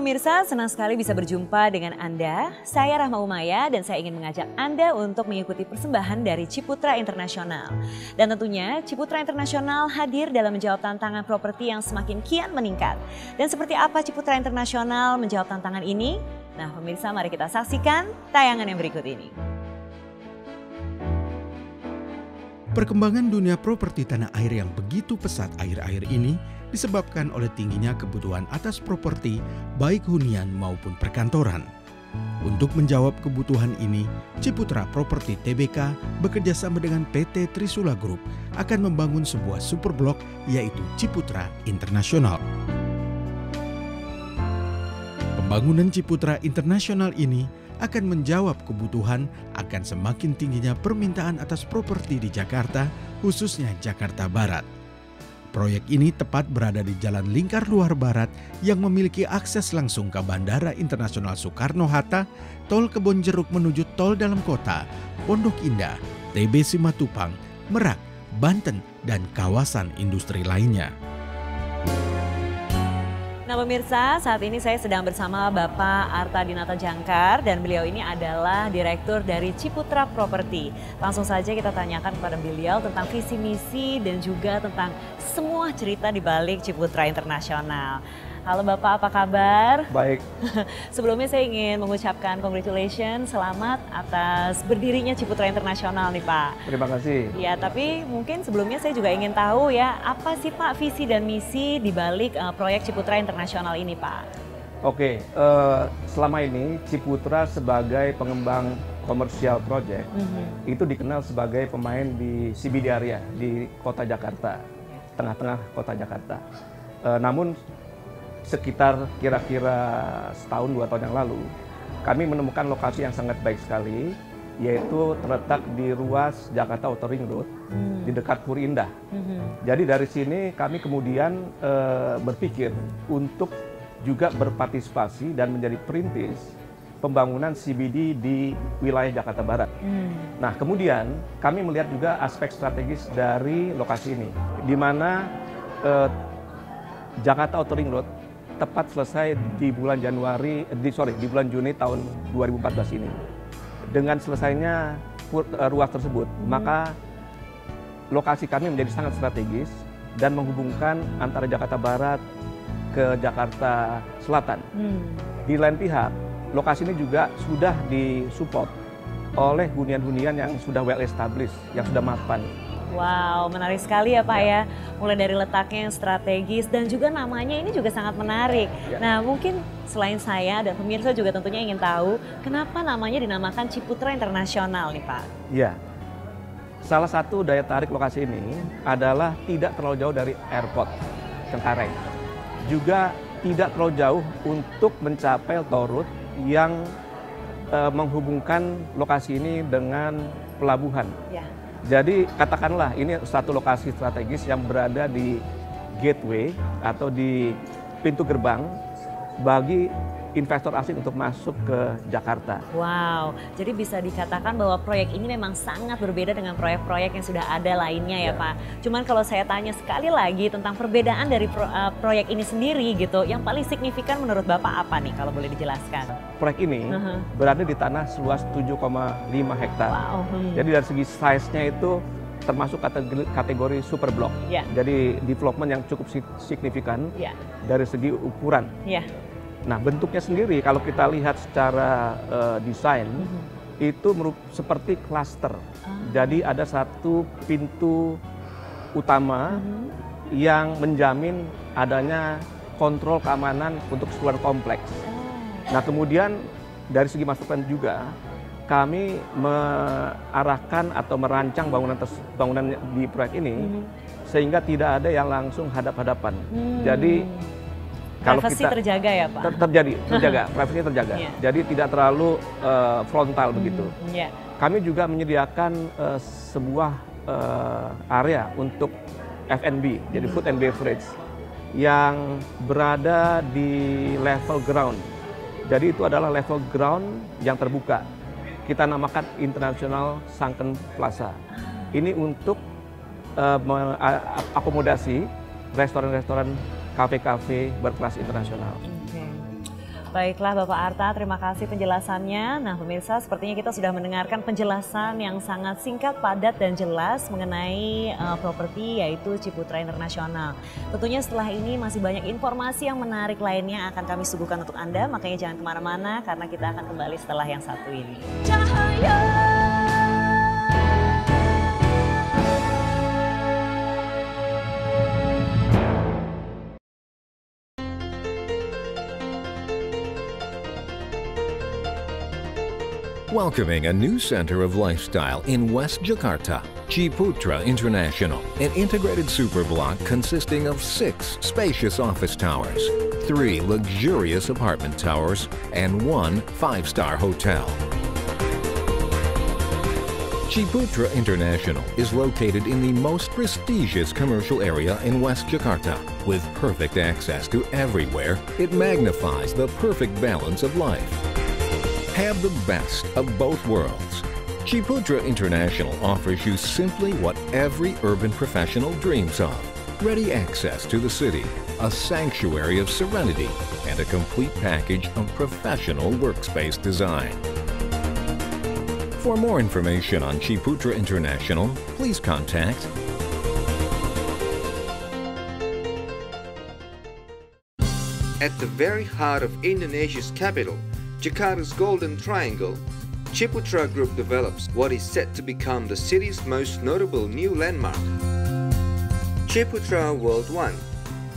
pemirsa, senang sekali bisa berjumpa dengan Anda. Saya Rahma Umaya dan saya ingin mengajak Anda untuk mengikuti persembahan dari Ciputra Internasional. Dan tentunya Ciputra Internasional hadir dalam menjawab tantangan properti yang semakin kian meningkat. Dan seperti apa Ciputra Internasional menjawab tantangan ini? Nah pemirsa, mari kita saksikan tayangan yang berikut ini. Perkembangan dunia properti tanah air yang begitu pesat akhir-akhir ini disebabkan oleh tingginya kebutuhan atas properti baik hunian maupun perkantoran. Untuk menjawab kebutuhan ini, Ciputra Properti Tbk bekerjasama dengan PT Trisula Group akan membangun sebuah super blok yaitu Ciputra Internasional. Pembangunan Ciputra Internasional ini akan menjawab kebutuhan akan semakin tingginya permintaan atas properti di Jakarta, khususnya Jakarta Barat. Proyek ini tepat berada di Jalan Lingkar Luar Barat yang memiliki akses langsung ke Bandara Internasional Soekarno-Hatta, Tol Kebonjeruk menuju Tol Dalam Kota, Pondok Indah, TB Simatupang, Merak, Banten, dan kawasan industri lainnya. Nah pemirsa, saat ini saya sedang bersama Bapak Arta Dinata Jangkar dan beliau ini adalah Direktur dari Ciputra Properti. Langsung saja kita tanyakan kepada beliau tentang visi misi dan juga tentang semua cerita di balik Ciputra Internasional. Halo Bapak, apa kabar? Baik. Sebelumnya saya ingin mengucapkan congratulations, selamat atas berdirinya Ciputra Internasional nih Pak. Terima kasih. Ya, tapi mungkin sebelumnya saya juga ingin tahu ya, apa sih Pak visi dan misi di balik proyek Ciputra Internasional ini Pak? Oke, selama ini Ciputra sebagai pengembang komersial project itu dikenal sebagai pemain di CBD area di kota Jakarta, tengah-tengah kota Jakarta. Namun sekitar kira-kira setahun 2 tahun yang lalu, kami menemukan lokasi yang sangat baik sekali, yaitu terletak di ruas Jakarta Outer Ring Road, di dekat Puri Indah. Jadi dari sini kami kemudian berpikir untuk juga berpartisipasi dan menjadi perintis pembangunan CBD di wilayah Jakarta Barat. Nah kemudian kami melihat juga aspek strategis dari lokasi ini, di mana Jakarta Outer Ring Road tepat selesai di bulan di bulan Juni tahun 2014 ini. Dengan selesainya ruas tersebut, maka lokasi kami menjadi sangat strategis dan menghubungkan antara Jakarta Barat ke Jakarta Selatan. Di lain pihak, lokasi ini juga sudah disupport oleh hunian-hunian yang sudah well established, yang sudah mapan. Wow, menarik sekali ya Pak ya. Mulai dari letaknya yang strategis dan juga namanya ini juga sangat menarik. Ya. Nah mungkin selain saya dan pemirsa juga tentunya ingin tahu kenapa namanya dinamakan Ciputra Internasional nih Pak? Ya, salah satu daya tarik lokasi ini adalah tidak terlalu jauh dari airport Cengkareng. Juga tidak terlalu jauh untuk mencapai toll road yang menghubungkan lokasi ini dengan pelabuhan. Ya. Jadi katakanlah ini satu lokasi strategis yang berada di gateway atau di pintu gerbang bagi investor asing untuk masuk ke Jakarta. Wow, jadi bisa dikatakan bahwa proyek ini memang sangat berbeda dengan proyek-proyek yang sudah ada lainnya ya Pak. Cuman kalau saya tanya sekali lagi tentang perbedaan dari proyek ini sendiri gitu, yang paling signifikan menurut Bapak apa nih kalau boleh dijelaskan? Proyek ini berada di tanah seluas 7,5 hektar. Wow. Jadi dari segi size-nya itu termasuk kategori super block. Yeah. Jadi development yang cukup signifikan dari segi ukuran. Nah bentuknya sendiri kalau kita lihat secara desain itu seperti klaster. Jadi ada satu pintu utama yang menjamin adanya kontrol keamanan untuk seluruh kompleks. Nah kemudian dari segi masukan juga kami mengarahkan atau merancang bangunan di proyek ini sehingga tidak ada yang langsung hadap-hadapan. Jadi kalau privasi terjaga ya Pak? Terjaga, privasi terjaga. Jadi tidak terlalu frontal begitu. Kami juga menyediakan sebuah area untuk F&B, jadi food and beverage, yang berada di level ground. Jadi itu adalah level ground yang terbuka. Kita namakan International Sunken Plaza. Ini untuk akomodasi restoran-restoran, kafe-kafe berkelas internasional. Baiklah Bapak Arta, terima kasih penjelasannya. Nah pemirsa, sepertinya kita sudah mendengarkan penjelasan yang sangat singkat, padat dan jelas mengenai properti yaitu Ciputra International. Tentunya setelah ini masih banyak informasi yang menarik lainnya akan kami suguhkan untuk Anda, makanya jangan kemana-mana karena kita akan kembali setelah yang satu ini. Cahaya. Welcoming a new center of lifestyle in West Jakarta, Ciputra International, an integrated superblock consisting of 6 spacious office towers, 3 luxurious apartment towers, and 1 5-star hotel. Ciputra International is located in the most prestigious commercial area in West Jakarta. With perfect access to everywhere, it magnifies the perfect balance of life. Have the best of both worlds. Ciputra International offers you simply what every urban professional dreams of. Ready access to the city, a sanctuary of serenity, and a complete package of professional workspace design. For more information on Ciputra International, please contact At the very heart of Indonesia's capital, Jakarta's Golden Triangle, Ciputra Group develops what is set to become the city's most notable new landmark. Ciputra World 1,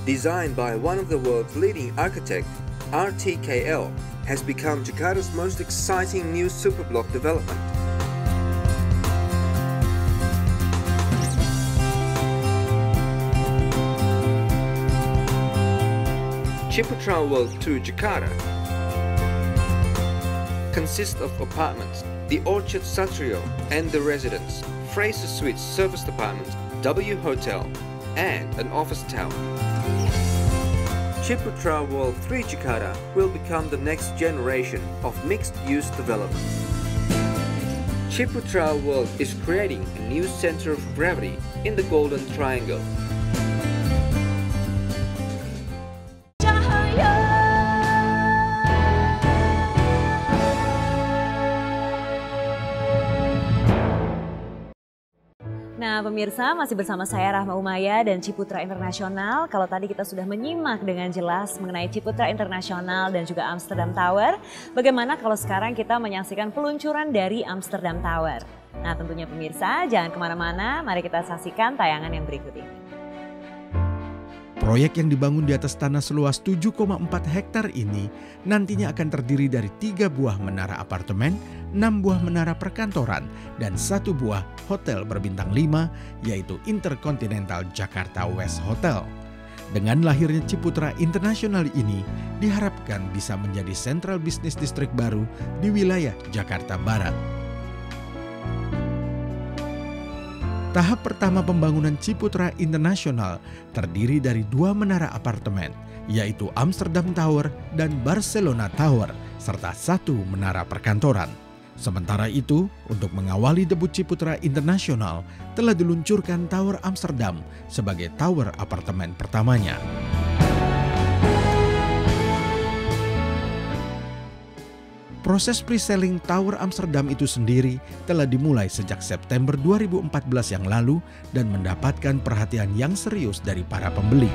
designed by one of the world's leading architects, RTKL, has become Jakarta's most exciting new superblock development. Ciputra World 2 Jakarta consists of apartments, the Orchard Satrio and the Residence, Fraser Suites Serviced Apartments, W Hotel, and an office tower. Ciputra World 3 Jakarta will become the next generation of mixed-use development. Ciputra World is creating a new center of gravity in the Golden Triangle. Nah pemirsa, masih bersama saya Rahma Umaya dan Ciputra International. Kalau tadi kita sudah menyimak dengan jelas mengenai Ciputra International dan juga Amsterdam Tower, bagaimana kalau sekarang kita menyaksikan peluncuran dari Amsterdam Tower? Nah tentunya pemirsa, jangan kemana-mana, mari kita saksikan tayangan yang berikut ini. Proyek yang dibangun di atas tanah seluas 7,4 hektar ini nantinya akan terdiri dari 3 buah menara apartemen, 6 buah menara perkantoran, dan 1 buah hotel berbintang 5 yaitu Intercontinental Jakarta West Hotel. Dengan lahirnya Ciputra International ini diharapkan bisa menjadi sentral bisnis distrik baru di wilayah Jakarta Barat. Tahap pertama pembangunan Ciputra International terdiri dari 2 menara apartemen, yaitu Amsterdam Tower dan Barcelona Tower, serta 1 menara perkantoran. Sementara itu, untuk mengawali debut Ciputra International, telah diluncurkan Tower Amsterdam sebagai tower apartemen pertamanya. Proses pre-selling Tower Amsterdam itu sendiri telah dimulai sejak September 2014 yang lalu dan mendapatkan perhatian yang serius dari para pembeli.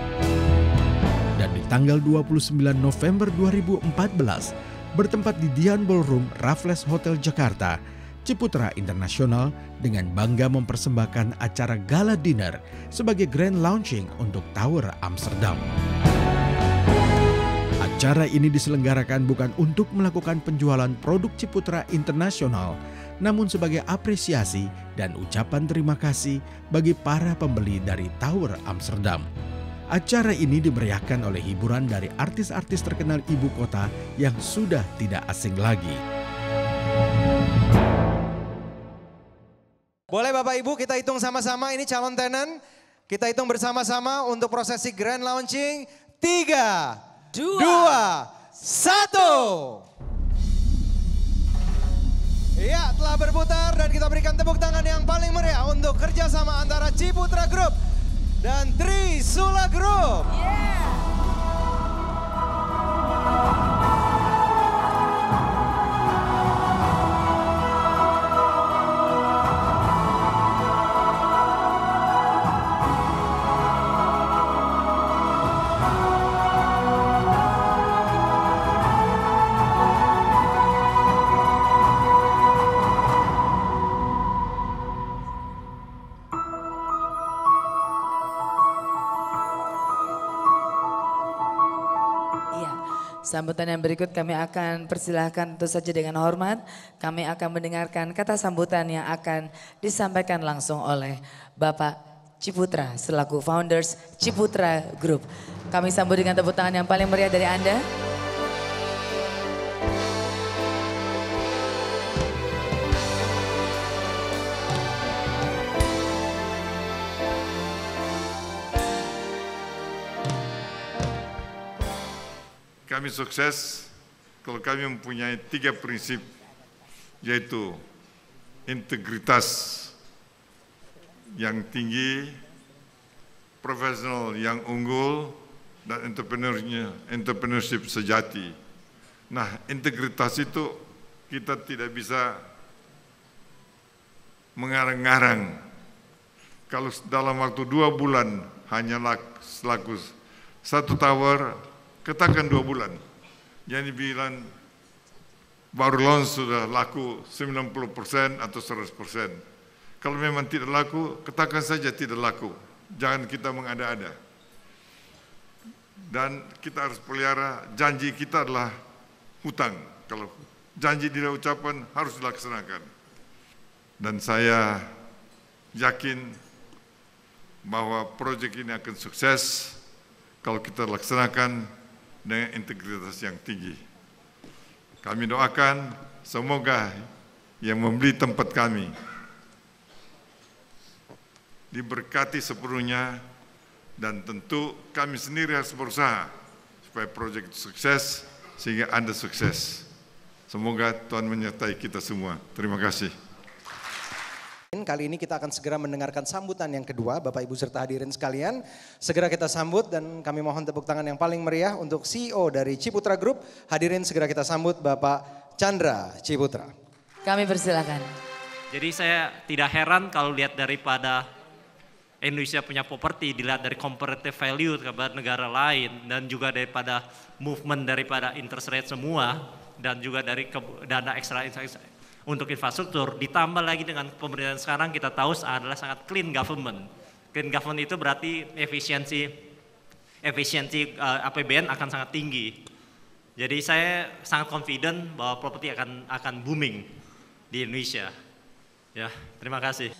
Dan di tanggal 29 November 2014, bertempat di Dian Ballroom Raffles Hotel Jakarta, Ciputra International dengan bangga mempersembahkan acara gala dinner sebagai grand launching untuk Tower Amsterdam. Acara ini diselenggarakan bukan untuk melakukan penjualan produk Ciputra International, namun sebagai apresiasi dan ucapan terima kasih bagi para pembeli dari Tower Amsterdam. Acara ini dimeriahkan oleh hiburan dari artis-artis terkenal ibu kota yang sudah tidak asing lagi. Boleh Bapak Ibu kita hitung sama-sama, ini calon tenan. Kita hitung bersama-sama untuk prosesi grand launching. 3, 2, 1. Ya, telah berputar dan kita berikan tepuk tangan yang paling meriah untuk kerjasama antara Ciputra Group dan Trisula Group. Yeah. Sambutan yang berikut kami akan persilahkan tentu saja dengan hormat. Kami akan mendengarkan kata sambutan yang akan disampaikan langsung oleh Bapak Ciputra selaku founders Ciputra Group. Kami sambut dengan tepuk tangan yang paling meriah dari Anda. Kami sukses kalau kami mempunyai 3 prinsip, yaitu integritas yang tinggi, profesional yang unggul, dan entrepreneurship sejati. Nah, integritas itu kita tidak bisa mengarang-ngarang. Kalau dalam waktu 2 bulan hanya laku 1 tower, katakan 2 bulan. Jadi bilang baru launch sudah laku 90% atau 100%. Kalau memang tidak laku, katakan saja tidak laku. Jangan kita mengada-ada. Dan kita harus pelihara janji kita adalah hutang. Kalau janji tidak ucapan harus dilaksanakan. Dan saya yakin bahwa proyek ini akan sukses kalau kita laksanakan dengan integritas yang tinggi. Kami doakan semoga yang membeli tempat kami diberkati sepenuhnya, dan tentu kami sendiri harus berusaha supaya proyek itu sukses sehingga Anda sukses. Semoga Tuhan menyertai kita semua. Terima kasih. Kali ini kita akan segera mendengarkan sambutan yang kedua, Bapak Ibu serta hadirin sekalian. Segera kita sambut dan kami mohon tepuk tangan yang paling meriah untuk CEO dari Ciputra Group. Hadirin segera kita sambut Bapak Chandra Ciputra. Kami persilakan. Jadi saya tidak heran kalau lihat daripada Indonesia punya properti, dilihat dari comparative value kepada negara lain, dan juga daripada movement daripada interest rate semua, dan juga dari dana ekstra untuk infrastruktur, ditambah lagi dengan pemerintahan sekarang kita tahu adalah sangat clean government. Clean government itu berarti efisiensi APBN akan sangat tinggi. Jadi saya sangat confident bahwa properti akan booming di Indonesia. Ya, terima kasih.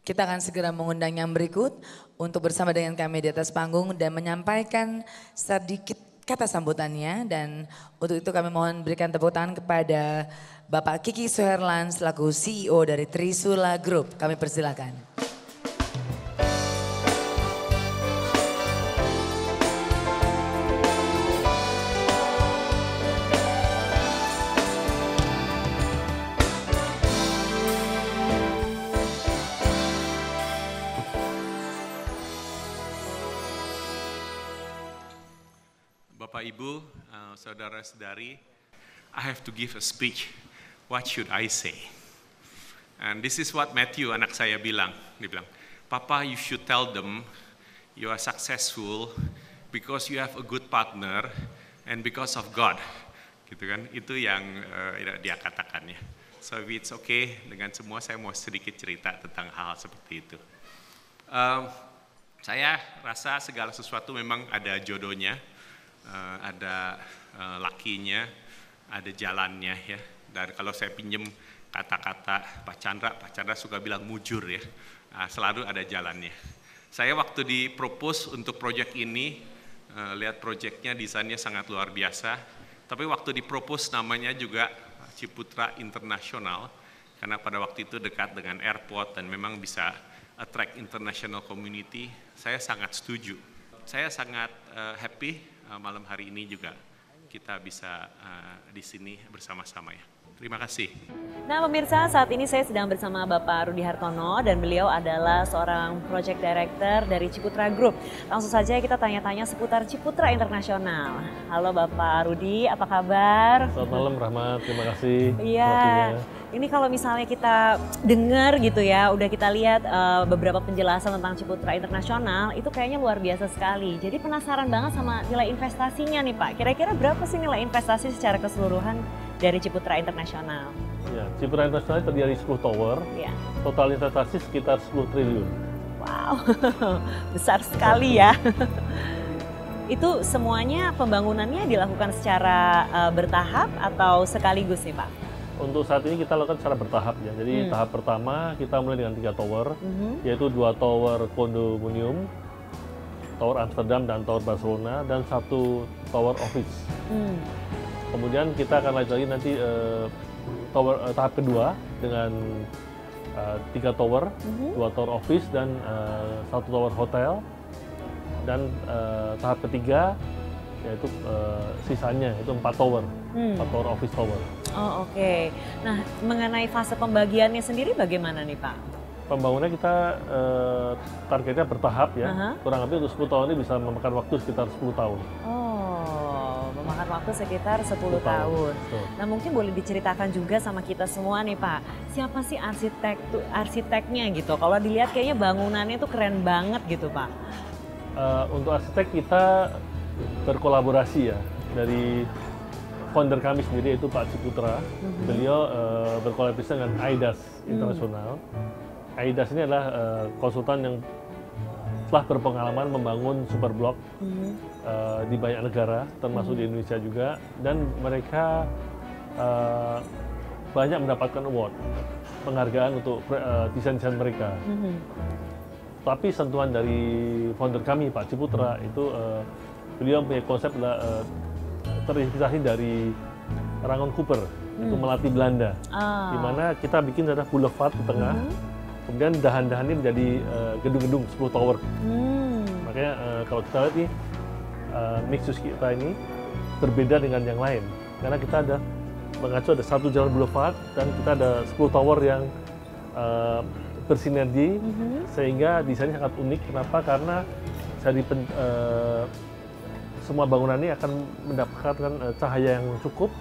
Kita akan segera mengundang yang berikut untuk bersama dengan kami di atas panggung dan menyampaikan sedikit kata sambutannya, dan untuk itu kami mohon berikan tepuk tangan kepada Bapak Kiki Suherlan selaku CEO dari Trisula Group. Kami persilakan. Bapak Ibu, saudara-saudari, I have to give a speech. What should I say? And this is what Matthew, anak saya, bilang. Dia bilang, Papa, you should tell them you are successful because you have a good partner and because of God. Gitu kan? Itu yang dia katakan ya. So if it's okay dengan semua, saya mau sedikit cerita tentang hal seperti itu. Saya rasa segala sesuatu memang ada jodohnya, ada lakinya, ada jalannya ya. Dan kalau saya pinjem kata-kata Pak Chandra suka bilang mujur ya, selalu ada jalannya. Saya waktu di-propose untuk proyek ini, lihat proyeknya, desainnya sangat luar biasa. Tapi waktu di-propose namanya juga Ciputra International, karena pada waktu itu dekat dengan airport dan memang bisa attract international community, saya sangat setuju. Saya sangat happy malam hari ini juga kita bisa di sini bersama-sama ya. Terima kasih. Nah pemirsa, saat ini saya sedang bersama Bapak Rudi Hartono dan beliau adalah seorang Project Director dari Ciputra Group. Langsung saja kita tanya-tanya seputar Ciputra Internasional. Halo Bapak Rudi, apa kabar? Selamat malam Rahmat, terima kasih. Iya, ini kalau misalnya kita dengar gitu ya, udah kita lihat beberapa penjelasan tentang Ciputra Internasional, itu kayaknya luar biasa sekali. Jadi penasaran banget sama nilai investasinya nih Pak. Kira-kira berapa sih nilai investasi secara keseluruhan dari Ciputra Internasional? Ya, Ciputra Internasional terdiri dari 10 tower, ya. Total investasi sekitar 10 triliun. Wow, besar sekali ya. Itu semuanya pembangunannya dilakukan secara bertahap atau sekaligus nih Pak? Untuk saat ini kita lakukan secara bertahap ya. Jadi tahap pertama kita mulai dengan 3 tower, yaitu 2 tower kondominium, tower Amsterdam dan tower Barcelona, dan 1 tower office. Kemudian kita akan lanjut lagi nanti tahap kedua dengan 3 tower, 2 tower office dan 1 tower hotel. Dan tahap ketiga yaitu sisanya itu 4 tower, 4 tower office tower. Oh oke. Nah mengenai fase pembagiannya sendiri bagaimana nih Pak? Pembangunan kita targetnya bertahap ya, kurang lebih untuk 10 tahun ini bisa memakan waktu sekitar 10 tahun. Oh, memakan waktu sekitar 10 tahun. Nah mungkin boleh diceritakan juga sama kita semua nih Pak, siapa sih arsiteknya gitu? Kalau dilihat kayaknya bangunannya tuh keren banget gitu Pak. Untuk arsitek kita berkolaborasi ya, dari founder kami sendiri yaitu Pak Ciputra. Beliau berkolaborasi dengan AIDAS Internasional. AIDAS ini adalah konsultan yang telah berpengalaman membangun super blok di banyak negara, termasuk di Indonesia juga, dan mereka banyak mendapatkan award, penghargaan untuk desain-desain mereka. Tapi sentuhan dari founder kami, Pak Ciputra, itu beliau punya konsep terinspirasi dari Rangon Cooper, itu Melati Belanda, di mana kita bikin ada boulevard di tengah, kemudian dahan-dahan ini menjadi gedung-gedung 10 tower. Makanya kalau kita lihat nih, mixed use kita ini berbeda dengan yang lain, karena kita ada mengacu ada 1 jalan boulevard dan kita ada 10 tower yang bersinergi, sehingga desainnya sangat unik. Kenapa? Karena semua bangunan ini akan mendapatkan cahaya yang cukup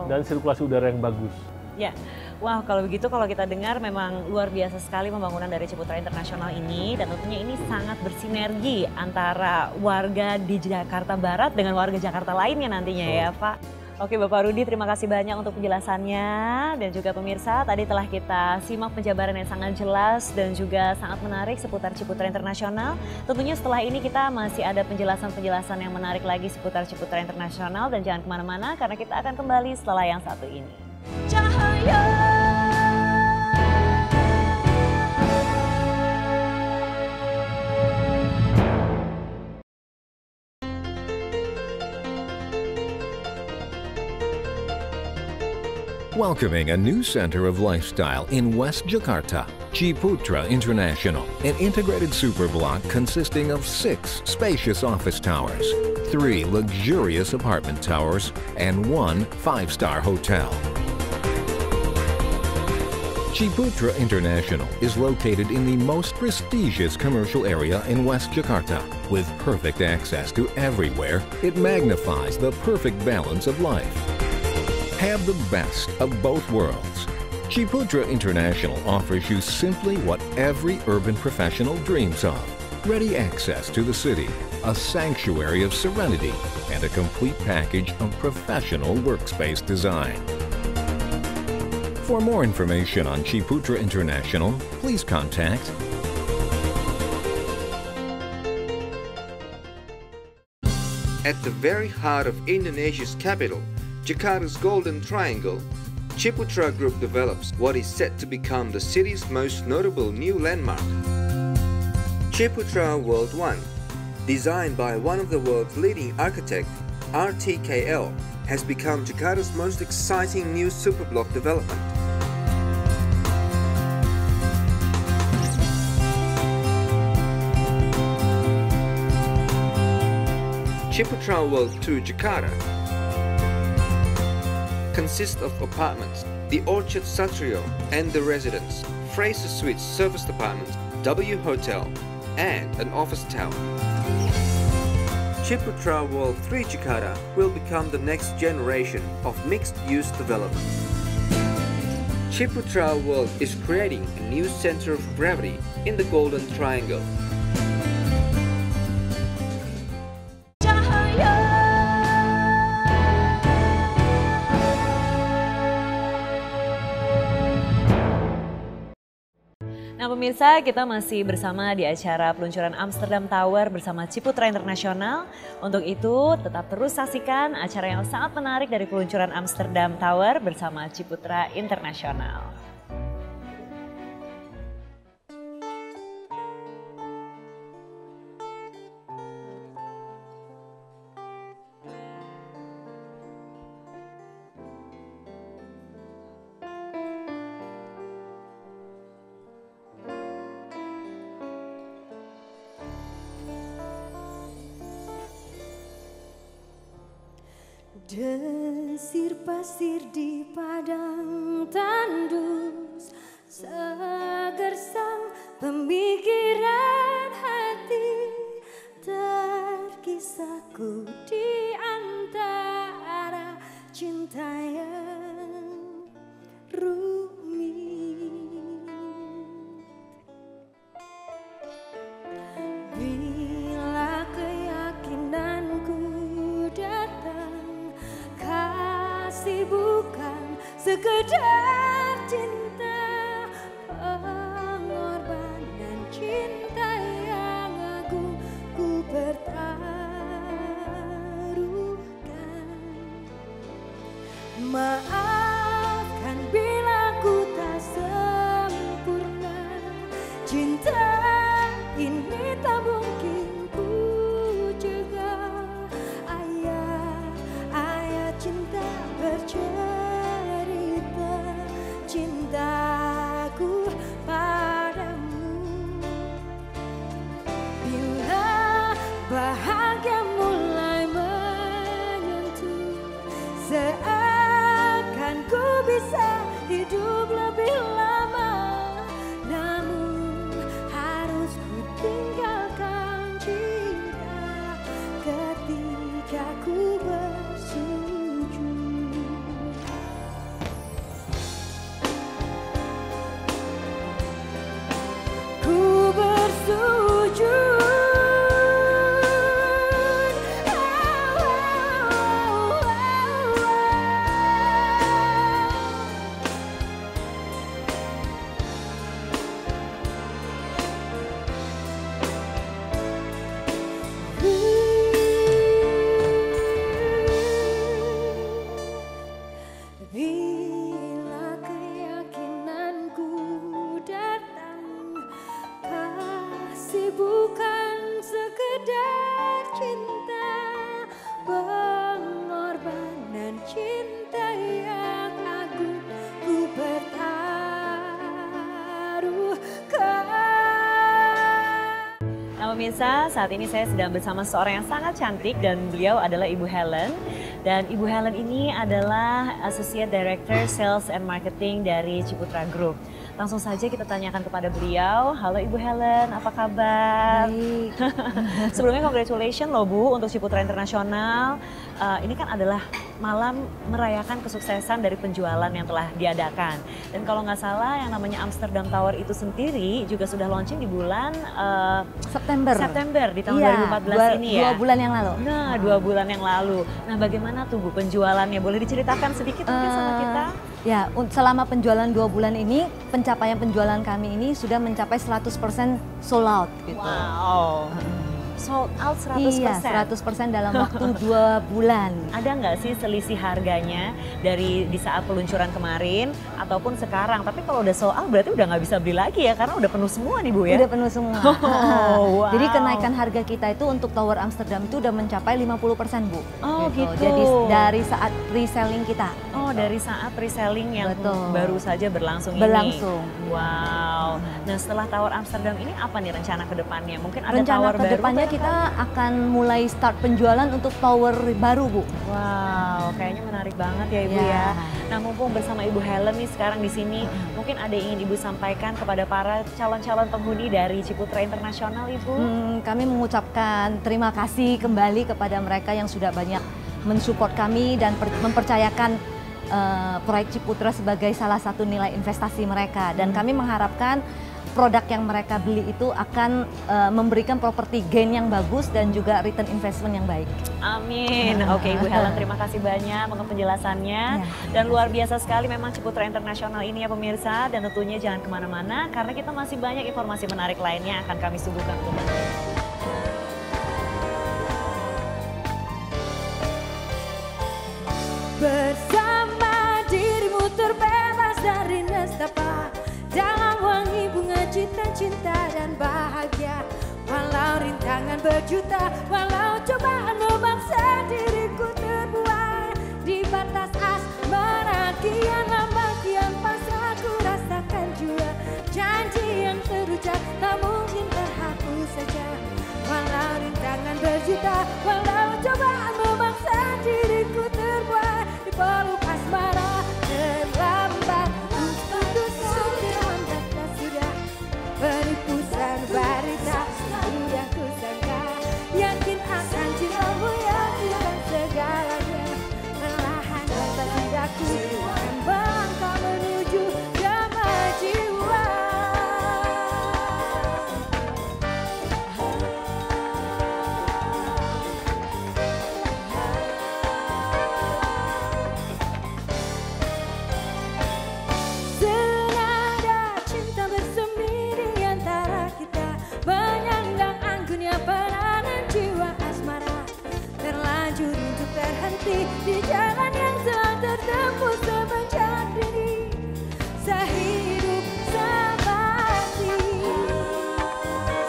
dan sirkulasi udara yang bagus. Ya, wah kalau begitu kalau kita dengar memang luar biasa sekali pembangunan dari Ciputra Internasional ini, dan tentunya ini sangat bersinergi antara warga di Jakarta Barat dengan warga Jakarta lainnya nantinya ya Pak. Oke Bapak Rudi, terima kasih banyak untuk penjelasannya, dan juga pemirsa tadi telah kita simak penjabaran yang sangat jelas dan juga sangat menarik seputar Ciputra Internasional. Tentunya setelah ini kita masih ada penjelasan-penjelasan yang menarik lagi seputar Ciputra Internasional, dan jangan kemana-mana karena kita akan kembali setelah yang satu ini. Cahaya. Welcoming a new center of lifestyle in West Jakarta, Ciputra International, an integrated superblock consisting of 6 spacious office towers, 3 luxurious apartment towers, and 1 5-star hotel. Ciputra International is located in the most prestigious commercial area in West Jakarta. With perfect access to everywhere, it magnifies the perfect balance of life. Have the best of both worlds. Ciputra International offers you simply what every urban professional dreams of. Ready access to the city, a sanctuary of serenity, and a complete package of professional workspace design. For more information on Ciputra International, please contact At the very heart of Indonesia's capital, Jakarta's Golden Triangle, Ciputra Group develops what is set to become the city's most notable new landmark. Ciputra World 1, designed by one of the world's leading architects, RTKL, has become Jakarta's most exciting new superblock development. Ciputra World 2 Jakarta consists of apartments, the Orchard Satrio and the Residence, Fraser Suites Serviced Apartments, W Hotel, and an office tower. Ciputra World 3 Jakarta will become the next generation of mixed-use development. Ciputra World is creating a new center of gravity in the Golden Triangle. Nah pemirsa, kita masih bersama di acara peluncuran Amsterdam Tower bersama Ciputra International. Untuk itu, tetap terus saksikan acara yang sangat menarik dari peluncuran Amsterdam Tower bersama Ciputra International. Desir pasir di padang tandus, segersang pemikiran hati, terkisahku di antara cinta yang rumit. Bila keyakinanku datang, kasih bukan sekedar cinta, pengorbanan cinta yang agung ku pertaruhkan. Maafkan bila ku tak sempurna, cinta ini tak mungkin ku jaga. Ayat cinta bercerita, cintaku padamu. Bila bahagia mulai menyentuh, seakan ku bisa hidup lebih lama. Namun harus ku tinggalkan cinta ketika ku Pemirsa, saat ini saya sedang bersama seorang yang sangat cantik dan beliau adalah Ibu Helen. Dan Ibu Helen ini adalah Associate Director Sales and Marketing dari Ciputra Group. Langsung saja kita tanyakan kepada beliau. Halo Ibu Helen, apa kabar? Baik. Sebelumnya congratulations loh Bu untuk Ciputra International. Ini kan adalah malam merayakan kesuksesan dari penjualan yang telah diadakan. Dan kalau nggak salah yang namanya Amsterdam Tower itu sendiri juga sudah launching di bulan September di tahun 2014 ini ya. 2 bulan yang lalu. Nah, 2 bulan yang lalu. Nah, bagaimana tuh Bu penjualannya? Boleh diceritakan sedikit mungkin sama kita? Ya, selama penjualan 2 bulan ini, pencapaian penjualan kami ini sudah mencapai 100% sold out gitu. Wow. Sold out 100%? Iya, 100% dalam waktu 2 bulan. Ada nggak sih selisih harganya dari di saat peluncuran kemarin ataupun sekarang? Tapi kalau udah sold out berarti udah nggak bisa beli lagi ya karena udah penuh semua nih Bu ya? Udah penuh semua. Oh, wow. Jadi kenaikan harga kita itu untuk Tower Amsterdam itu udah mencapai 50% Bu. Oh gitu. Jadi dari saat reselling kita. Oh gitu. Dari saat reselling yang baru saja berlangsung ini? Berlangsung. Wow. Nah setelah Tower Amsterdam ini apa nih rencana ke depannya? Mungkin ada rencana tower baru? Rencana kita akan mulai start penjualan untuk tower baru Bu. Wow, kayaknya menarik banget ya Ibu ya. Nah mumpung bersama Ibu Helen nih sekarang di sini, mungkin ada yang ingin Ibu sampaikan kepada para calon-calon penghuni dari Ciputra International Ibu? Kami mengucapkan terima kasih kembali kepada mereka yang sudah banyak mensupport kami dan mempercayakan proyek Ciputra sebagai salah satu nilai investasi mereka, dan kami mengharapkan produk yang mereka beli itu akan memberikan property gain yang bagus dan juga return investment yang baik. Amin. Oke, Ibu Helen, terima kasih banyak untuk penjelasannya. Dan luar biasa sekali memang Ciputra Internasional ini ya pemirsa. Dan tentunya jangan kemana-mana karena kita masih banyak informasi menarik lainnya akan kami suguhkan untuk Anda. Bersama dirimu terbebas dari nestapa, dalam wangi bunga cinta dan bahagia. Walau rintangan berjuta, walau cobaan memaksa diriku terbuai di batas asmara, kian lama kian pasrah ku rasakan jua. Janji yang terucap tak mungkin terhapus saja. Walau rintangan berjuta, walau cobaan memaksa diriku terbuai di peluk asmara. Terlambat untuk terlambat dan sudah penipusan barita. Sudah kusangka yakin akan cintamu yang bukan segalanya. Perlahan dan tak tidak ku akan melangkah menuju damai jiwa. Senada cinta bersemi di antara kita, menyandang anggunnya peranan jiwa asmara. Terlanjur untuk terhenti di jalan yang telah tertempuh semenjak dini, sehidup semati.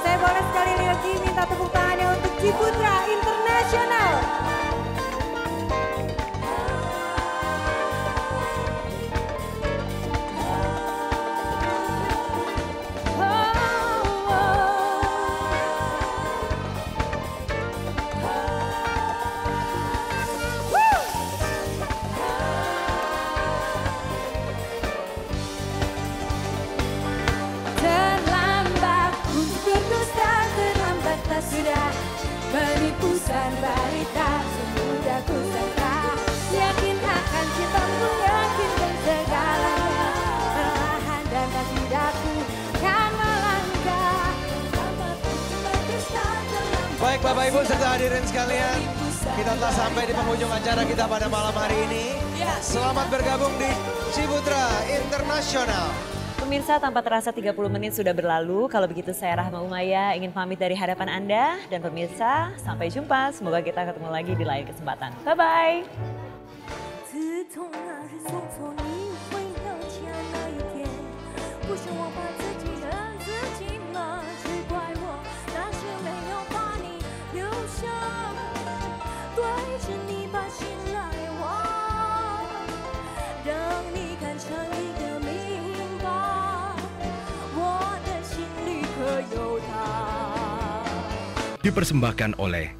Saya boleh sekali lagi minta tepuk tangannya untuk Ciputra Internasional. Terlambat untuk berdusta, terlambat tak sudah penipusan barita. Semudah ku sangka yakin akan cintamu, yakinkan segalanya. Perlahan dan tak tidak ku kan melangkah. Baik Bapak Ibu serta hadirin sekalian, kita telah sampai di penghujung acara kita pada malam hari ini. Selamat bergabung di Ciputra Internasional. Pemirsa, tanpa terasa 30 menit sudah berlalu. Kalau begitu saya Rahma Umaya ingin pamit dari hadapan Anda. Dan pemirsa, sampai jumpa. Semoga kita ketemu lagi di lain kesempatan. Bye-bye. 自从那日送错你回到家那一天，不是我把自己恨自己吗？只怪我那时没有把你留下，对着你把心来挖，让你看成一个明白，我的心里可有他。 Dipersembahkan oleh